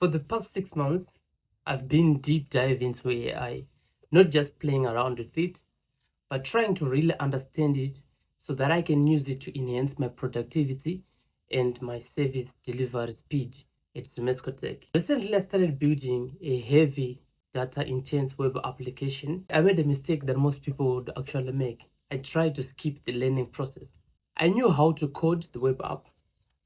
For the past 6 months, I've been deep diving into AI, not just playing around with it, but trying to really understand it so that I can use it to enhance my productivity and my service delivery speed at Zumesco Tech. Recently, I started building a heavy data intense web application. I made a mistake that most people would actually make. I tried to skip the learning process. I knew how to code the web app,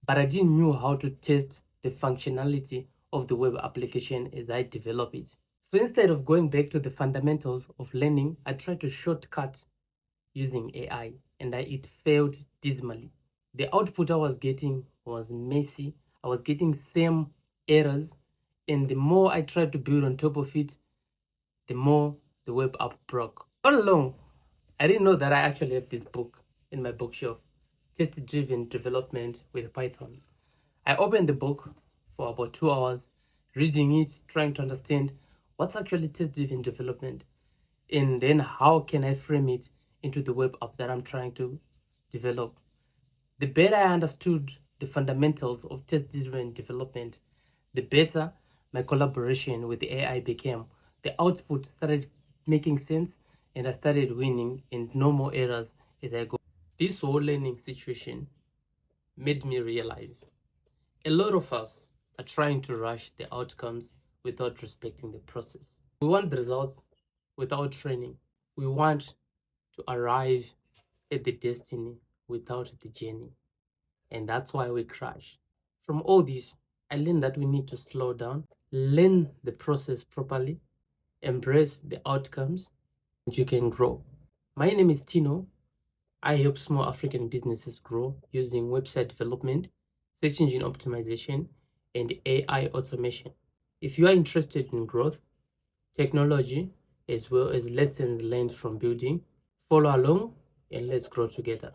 but I didn't know how to test the functionality of the web application as I develop it. So instead of going back to the fundamentals of learning, I tried to shortcut using AI, and it failed dismally. The output I was getting was messy. I was getting same errors, and the more I tried to build on top of it, the more the web app broke. All along, I didn't know that I actually have this book in my bookshelf, Test-Driven Development with Python. I opened the book for about 2 hours, reading it, trying to understand what's actually test-driven development, and then how can I frame it into the web app that I'm trying to develop. The better I understood the fundamentals of test-driven development, the better my collaboration with the AI became. The output started making sense, and I started winning and no more errors as I go. This whole learning situation made me realize a lot of us are trying to rush the outcomes without respecting the process. We want the results without training. We want to arrive at the destiny without the journey. And that's why we crash. From all this, I learned that we need to slow down, learn the process properly, embrace the outcomes, and you can grow. My name is Tino. I help small African businesses grow using website development, search engine optimization, and AI automation. If you are interested in growth, technology, as well as lessons learned from building, follow along and let's grow together.